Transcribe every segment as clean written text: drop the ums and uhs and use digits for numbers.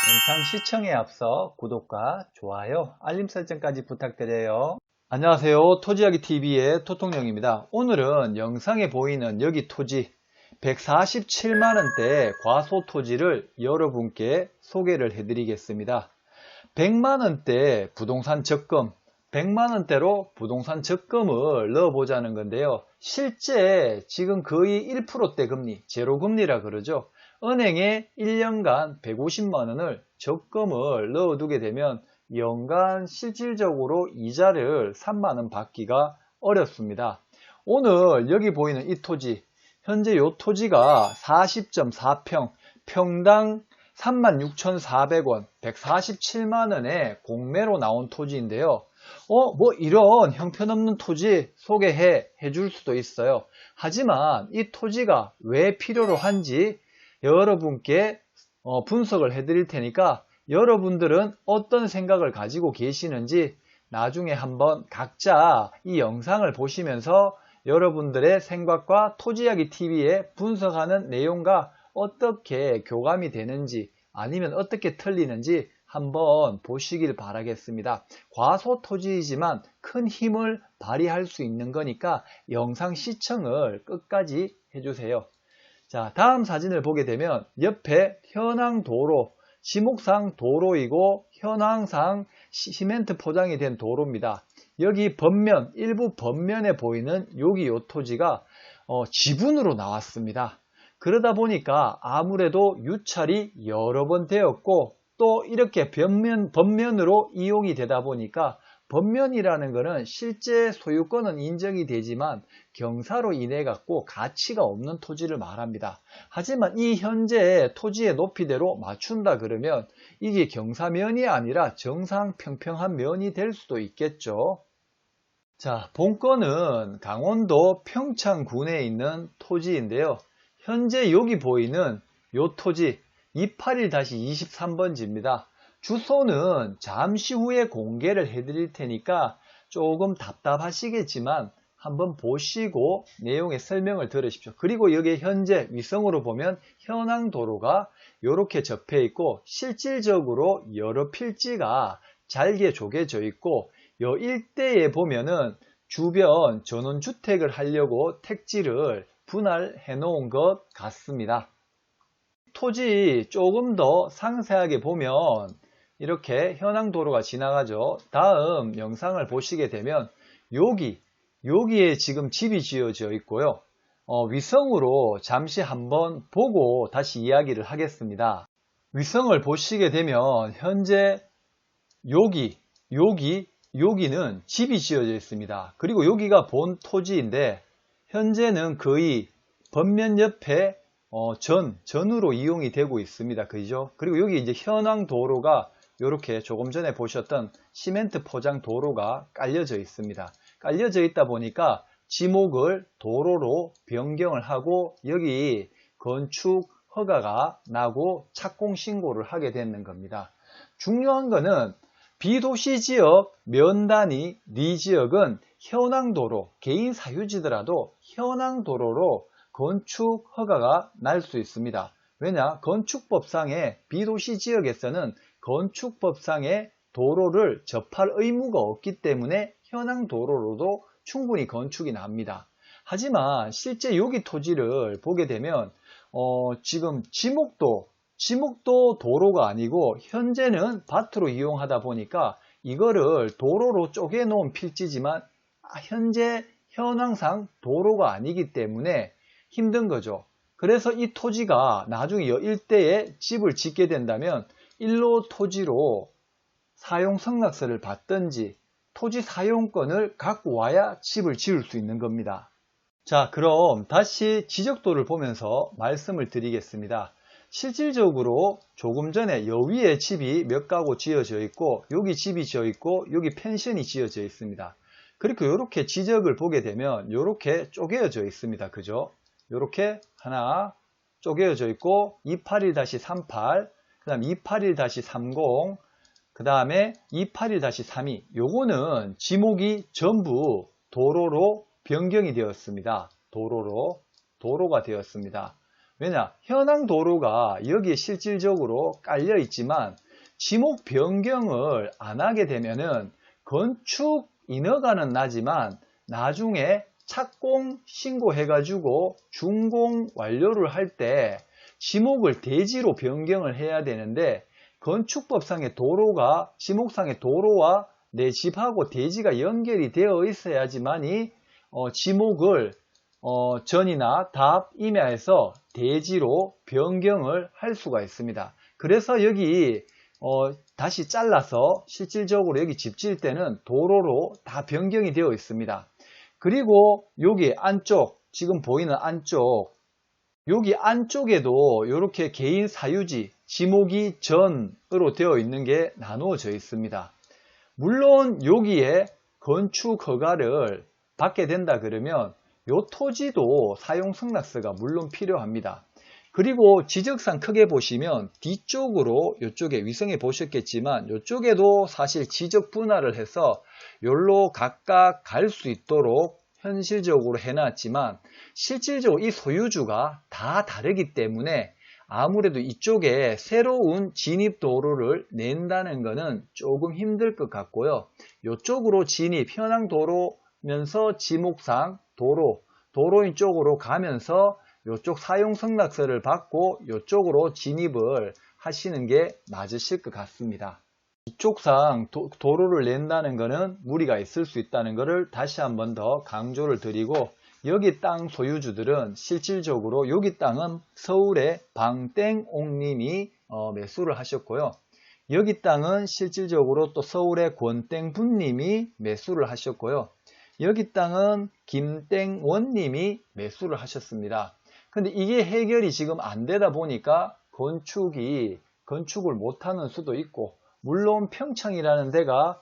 영상 시청에 앞서 구독과 좋아요, 알림 설정까지 부탁드려요. 안녕하세요. 토지이야기TV의 토통령입니다. 오늘은 영상에 보이는 여기 토지 147만원대 과소토지를 여러분께 소개를 해드리겠습니다. 100만원대 부동산 적금, 100만원대로 부동산 적금을 넣어보자는 건데요. 실제 지금 거의 1%대 금리, 제로금리라 그러죠. 은행에 1년간 150만원을 적금을 넣어두게 되면 연간 실질적으로 이자를 3만원 받기가 어렵습니다. 오늘 여기 보이는 이 토지, 현재 이 토지가 40.4평, 평당 36,400원, 147만원에 공매로 나온 토지인데요. 뭐 이런 형편없는 토지 소개해 줄 수도 있어요. 하지만 이 토지가 왜 필요로 한지 여러분께 분석을 해 드릴 테니까 여러분들은 어떤 생각을 가지고 계시는지 나중에 한번 각자 이 영상을 보시면서 여러분들의 생각과 토지이야기TV에 분석하는 내용과 어떻게 교감이 되는지 아니면 어떻게 틀리는지 한번 보시길 바라겠습니다. 과소토지이지만 큰 힘을 발휘할 수 있는 거니까 영상 시청을 끝까지 해주세요. 자, 다음 사진을 보게 되면 옆에 현황도로, 지목상 도로이고 현황상 시멘트 포장이 된 도로입니다. 여기 번면, 일부 번면에 보이는 여기 요 토지가 지분으로 나왔습니다. 그러다 보니까 아무래도 유찰이 여러 번 되었고 또 이렇게 번면으로 이용이 되다 보니까 번면이라는 것은 실제 소유권은 인정이 되지만 경사로 인해 갖고 가치가 없는 토지를 말합니다. 하지만 이 현재 토지의 높이대로 맞춘다 그러면 이게 경사면이 아니라 정상 평평한 면이 될 수도 있겠죠. 자, 본건은 강원도 평창군에 있는 토지인데요. 현재 여기 보이는 요 토지 281-23번지입니다. 주소는 잠시 후에 공개를 해드릴 테니까 조금 답답하시겠지만 한번 보시고 내용의 설명을 들으십시오. 그리고 여기 현재 위성으로 보면 현황도로가 이렇게 접해 있고 실질적으로 여러 필지가 잘게 조개져 있고 이 일대에 보면은 주변 전원주택을 하려고 택지를 분할해 놓은 것 같습니다. 토지 조금 더 상세하게 보면 이렇게 현황도로가 지나가죠. 다음 영상을 보시게 되면 여기에 지금 집이 지어져 있고요. 위성으로 잠시 한번 보고 다시 이야기를 하겠습니다. 위성을 보시게 되면 현재 여기는 집이 지어져 있습니다. 그리고 여기가 본 토지인데 현재는 거의 번면 옆에 전으로 이용이 되고 있습니다. 그죠? 그리고 여기 이제 현황 도로가 이렇게 조금 전에 보셨던 시멘트 포장 도로가 깔려져 있습니다. 깔려져 있다 보니까 지목을 도로로 변경을 하고 여기 건축 허가가 나고 착공 신고를 하게 되는 겁니다. 중요한 거는 비도시 지역 면단위 리 지역은 현황도로 개인 사유지더라도 현황도로로 건축 허가가 날 수 있습니다. 왜냐? 건축법상의 비도시 지역에서는 건축법상의 도로를 접할 의무가 없기 때문에 현황도로로도 충분히 건축이 납니다. 하지만 실제 여기 토지를 보게 되면 지금 지목도 도로가 아니고 현재는 밭으로 이용하다 보니까 이거를 도로로 쪼개 놓은 필지지만 현재 현황상 도로가 아니기 때문에 힘든 거죠. 그래서 이 토지가 나중에 이 일대에 집을 짓게 된다면 일로 토지로 사용 승낙서를 받든지 토지 사용권을 갖고 와야 집을 지을 수 있는 겁니다. 자, 그럼 다시 지적도를 보면서 말씀을 드리겠습니다. 실질적으로 조금 전에 여기에 집이 몇 가구 지어져 있고 여기 집이 지어 있고 여기 펜션이 지어져 있습니다. 그리고 이렇게 지적을 보게 되면 이렇게 쪼개져 있습니다. 그죠? 이렇게 하나 쪼개져 있고 281-38, 그 다음 281-30, 그 다음에 281-32. 요거는 지목이 전부 도로로 변경이 되었습니다. 도로가 되었습니다. 왜냐? 현황 도로가 여기에 실질적으로 깔려 있지만 지목 변경을 안 하게 되면은 건축 인허가는 나지만 나중에 착공 신고해가지고 준공 완료를 할 때 지목을 대지로 변경을 해야 되는데 건축법상의 도로가 지목상의 도로와 내 집하고 대지가 연결이 되어 있어야지만이 지목을 전이나 답, 임야에서 대지로 변경을 할 수가 있습니다. 그래서 여기 다시 잘라서 실질적으로 여기 집 지을 때는 도로로 다 변경이 되어 있습니다. 그리고 여기 안쪽, 지금 보이는 안쪽, 여기 안쪽에도 이렇게 개인 사유지, 지목이 전으로 되어 있는 게 나누어져 있습니다. 물론 여기에 건축 허가를 받게 된다 그러면 이 토지도 사용 승낙서가 물론 필요합니다. 그리고 지적상 크게 보시면 뒤쪽으로 이쪽에 위성에 보셨겠지만 이쪽에도 사실 지적 분할을 해서 여기로 각각 갈 수 있도록 현실적으로 해놨지만 실질적으로 이 소유주가 다 다르기 때문에 아무래도 이쪽에 새로운 진입도로를 낸다는 것은 조금 힘들 것 같고요. 이쪽으로 진입, 현황 도로면서 지목상 도로인 쪽으로 가면서 이쪽 사용 승낙서를 받고 이쪽으로 진입을 하시는 게 맞으실 것 같습니다. 이쪽상 도로를 낸다는 것은 무리가 있을 수 있다는 것을 다시 한 번 더 강조를 드리고, 여기 땅 소유주들은 실질적으로 여기 땅은 서울의 방땡옥님이 매수를 하셨고요. 여기 땅은 실질적으로 또 서울의 권땡분님이 매수를 하셨고요. 여기 땅은 김땡원님이 매수를 하셨습니다. 근데 이게 해결이 지금 안 되다 보니까 건축을 못하는 수도 있고, 물론 평창이라는 데가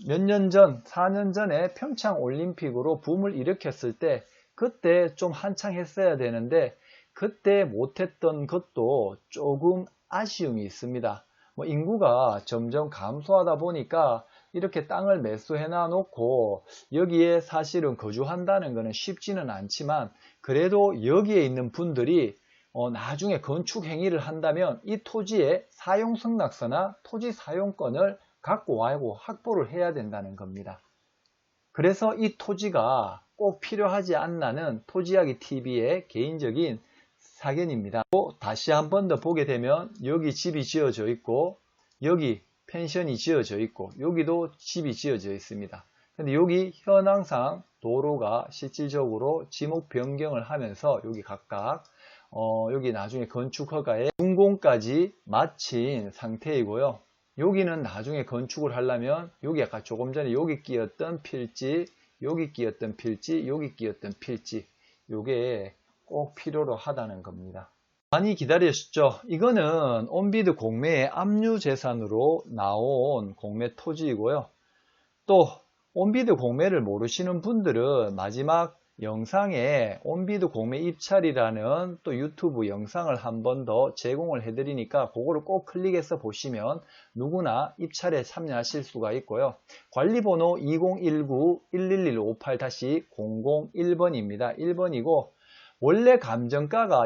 몇 년 전, 4년 전에 평창 올림픽으로 붐을 일으켰을 때 그때 좀 한창 했어야 되는데 그때 못했던 것도 조금 아쉬움이 있습니다. 인구가 점점 감소하다 보니까 이렇게 땅을 매수해 놔놓고 여기에 사실은 거주한다는 것은 쉽지는 않지만, 그래도 여기에 있는 분들이 나중에 건축 행위를 한다면 이 토지의 사용 승낙서나 토지 사용권을 갖고 와고 확보를 해야 된다는 겁니다. 그래서 이 토지가 꼭 필요하지 않나는 토지이야기 TV의 개인적인 사견입니다. 또 다시 한 번 더 보게 되면 여기 집이 지어져 있고 여기 펜션이 지어져 있고 여기도 집이 지어져 있습니다. 근데 여기 현황상 도로가 실질적으로 지목 변경을 하면서 여기 각각 여기 나중에 건축허가에 준공까지 마친 상태이고요. 여기는 나중에 건축을 하려면 여기 아까 조금 전에 여기 끼었던 필지, 여기 끼었던 필지, 여기 끼었던 필지, 요게 꼭 필요로 하다는 겁니다. 많이 기다리셨죠? 이거는 온비드 공매의 압류재산으로 나온 공매 토지이고요. 또 온비드 공매를 모르시는 분들은 마지막 영상에 온비드 공매 입찰이라는 또 유튜브 영상을 한 번 더 제공을 해드리니까 그거를 꼭 클릭해서 보시면 누구나 입찰에 참여하실 수가 있고요. 관리번호 2019-11158-001번입니다. 1번이고 원래 감정가가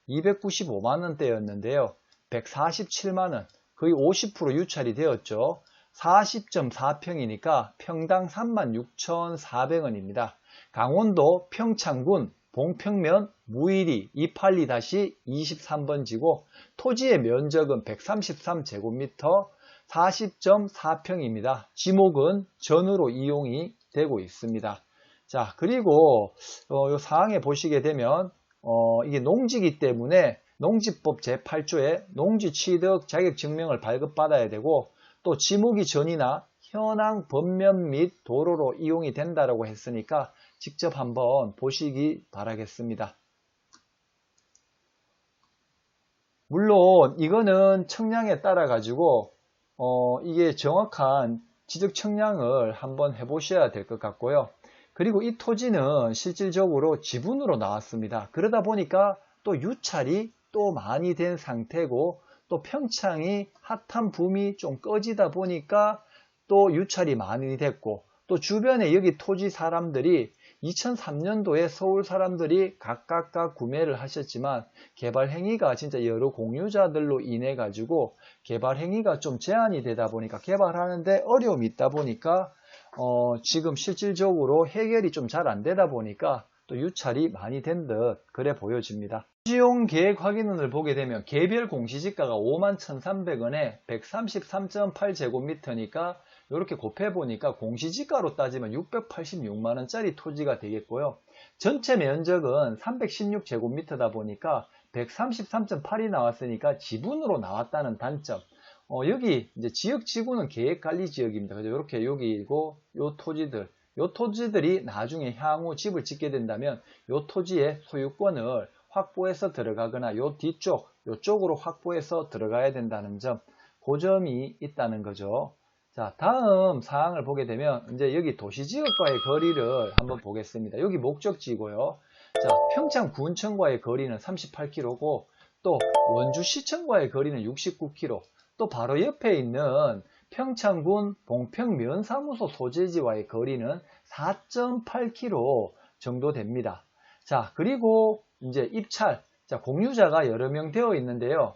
295만원대였는데요. 147만원, 거의 50% 유찰이 되었죠. 40.4평이니까 평당 36,400원입니다. 강원도 평창군 봉평면 무일이 282-23번지고 토지의 면적은 133제곱미터 40.4평입니다. 지목은 전으로 이용이 되고 있습니다. 자, 그리고 이 사항에 보시게 되면 이게 농지이기 때문에 농지법 제8조에 농지취득 자격증명을 발급받아야 되고, 또 지목이 전이나 현황 범면 및 도로로 이용이 된다고 했으니까 직접 한번 보시기 바라겠습니다. 물론 이거는 청량에 따라 가지고 이게 정확한 지적 청량을 한번 해보셔야 될 것 같고요. 그리고 이 토지는 실질적으로 지분으로 나왔습니다. 그러다 보니까 또 유찰이 또 많이 된 상태고, 또 평창이 핫한 붐이 좀 꺼지다 보니까 또 유찰이 많이 됐고, 또 주변에 여기 토지 사람들이 2003년도에 서울 사람들이 각각 구매를 하셨지만 개발 행위가 진짜 여러 공유자들로 인해 가지고 개발 행위가 좀 제한이 되다 보니까 개발하는데 어려움이 있다 보니까 지금 실질적으로 해결이 좀 잘 안 되다 보니까 또 유찰이 많이 된 듯 그래 보여집니다. 토지용 계획 확인원을 보게 되면 개별 공시지가가 51,300원에 133.8제곱미터니까 이렇게 곱해보니까 공시지가로 따지면 686만원짜리 토지가 되겠고요. 전체 면적은 316제곱미터다 보니까 133.8이 나왔으니까 지분으로 나왔다는 단점. 여기 이제 지역지구는 계획관리지역입니다. 그래서 이렇게 여기고 요 토지들이 나중에 향후 집을 짓게 된다면 요 토지의 소유권을 확보해서 들어가거나 요 뒤쪽 요쪽으로 확보해서 들어가야 된다는 점, 그 점이 있다는 거죠. 자, 다음 사항을 보게 되면 이제 여기 도시지역과의 거리를 한번 보겠습니다. 여기 목적지고요. 자, 평창군청과의 거리는 38km고 또 원주시청과의 거리는 69km, 또 바로 옆에 있는 평창군 봉평면사무소 소재지와의 거리는 4.8km 정도 됩니다. 자, 그리고 이제 입찰, 자, 공유자가 여러 명 되어 있는데요.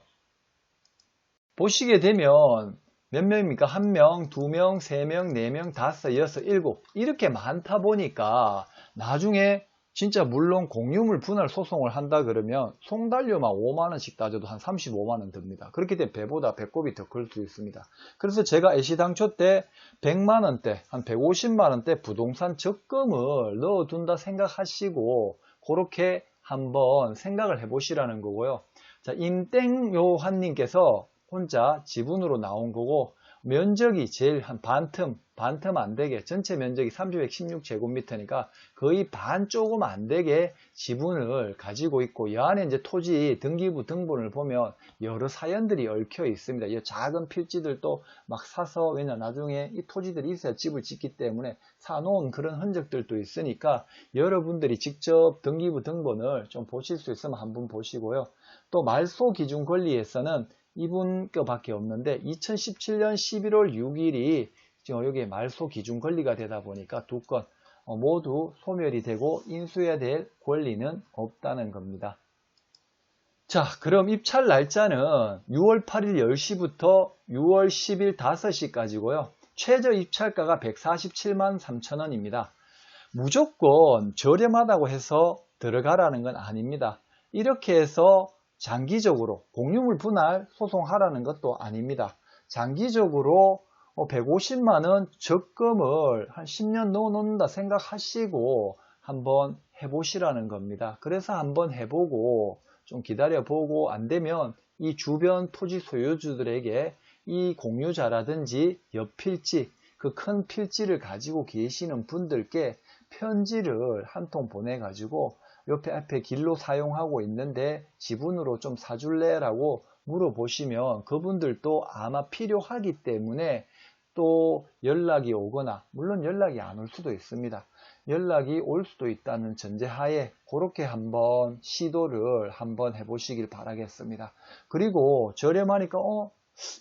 보시게 되면 몇 명입니까? 1명, 2명, 3명, 4명, 5, 6, 7 이렇게 많다 보니까 나중에 진짜 물론 공유물 분할 소송을 한다 그러면 송달료만 5만원씩 따져도 한 35만원 듭니다. 그렇기 때문에 배보다 배꼽이 더 클 수 있습니다. 그래서 제가 애시당초 때 100만원대, 한 150만원대 부동산 적금을 넣어둔다 생각하시고 그렇게 한번 생각을 해보시라는 거고요. 자, 임땡요한님께서 혼자 지분으로 나온 거고 면적이 제일 한 반틈 안 되게 전체 면적이 316제곱미터니까 거의 반 조금 안 되게 지분을 가지고 있고 이 안에 이제 토지 등기부 등본을 보면 여러 사연들이 얽혀 있습니다. 이 작은 필지들도 막 사서 왜냐 나중에 이 토지들이 있어야 집을 짓기 때문에 사놓은 그런 흔적들도 있으니까 여러분들이 직접 등기부 등본을 좀 보실 수 있으면 한번 보시고요. 또 말소 기준 권리에서는 이분 거밖에 없는데 2017년 11월 6일이 지금 여기에 말소 기준 권리가 되다 보니까 두 건 모두 소멸이 되고 인수해야 될 권리는 없다는 겁니다. 자, 그럼 입찰 날짜는 6월 8일 10시부터 6월 10일 5시까지고요. 최저 입찰가가 147만 3천원입니다. 무조건 저렴하다고 해서 들어가라는 건 아닙니다. 이렇게 해서 장기적으로 공유물 분할 소송하라는 것도 아닙니다. 장기적으로 150만원 적금을 한 10년 넣어놓는다 생각하시고 한번 해보시라는 겁니다. 그래서 한번 해보고 좀 기다려보고 안되면 이 주변 토지 소유주들에게 이 공유자라든지 옆필지 그 큰 필지를 가지고 계시는 분들께 편지를 한 통 보내가지고 옆에 앞에 길로 사용하고 있는데 지분으로 좀 사줄래? 라고 물어보시면 그분들도 아마 필요하기 때문에 또 연락이 오거나 물론 연락이 안 올 수도 있습니다. 연락이 올 수도 있다는 전제하에 그렇게 한번 시도를 한번 해보시길 바라겠습니다. 그리고 저렴하니까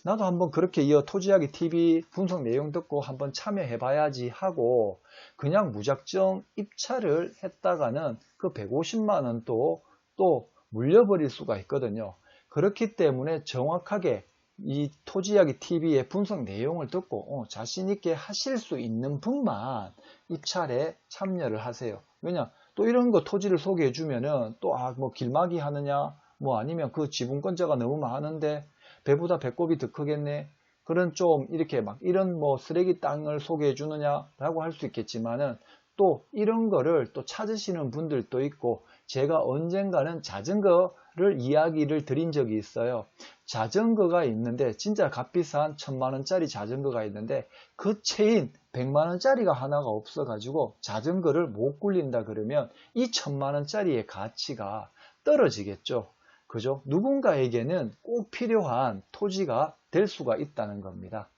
나도 한번 그렇게 이어 토지이야기 TV 분석 내용 듣고 한번 참여해 봐야지 하고 그냥 무작정 입찰을 했다가는 그 150만원도 또 물려버릴 수가 있거든요. 그렇기 때문에 정확하게 이 토지이야기 TV의 분석 내용을 듣고 자신있게 하실 수 있는 분만 입찰에 참여를 하세요. 왜냐 또 이런 거 토지를 소개해 주면은 또 뭐 길막이 하느냐 뭐 아니면 그 지분권자가 너무 많은데 배보다 배꼽이 더 크겠네. 그런 좀 이렇게 막 이런 뭐 쓰레기 땅을 소개해 주느냐 라고 할 수 있겠지만은 또 이런 거를 또 찾으시는 분들도 있고 제가 언젠가는 자전거를 이야기를 드린 적이 있어요. 자전거가 있는데 진짜 값비싼 1000만원짜리 자전거가 있는데 그 체인 100만원짜리가 하나가 없어 가지고 자전거를 못 굴린다 그러면 이 1000만원짜리의 가치가 떨어지겠죠. 그죠? 누군가에게는 꼭 필요한 토지가 될 수가 있다는 겁니다.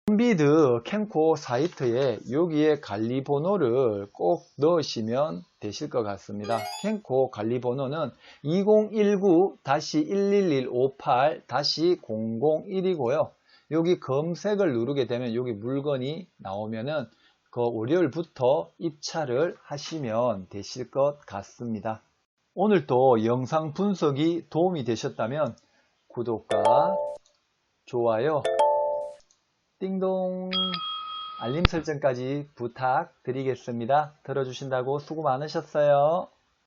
컴비드 캠코 사이트에 여기에 관리번호를 꼭 넣으시면 되실 것 같습니다. 캠코 관리번호는 2019-11158-001이고요. 여기 검색을 누르게 되면 여기 물건이 나오면은 그 월요일부터 입찰을 하시면 되실 것 같습니다. 오늘도 영상 분석이 도움이 되셨다면 구독과 좋아요, 띵동 알림 설정까지 부탁드리겠습니다. 들어주신다고 수고 많으셨어요.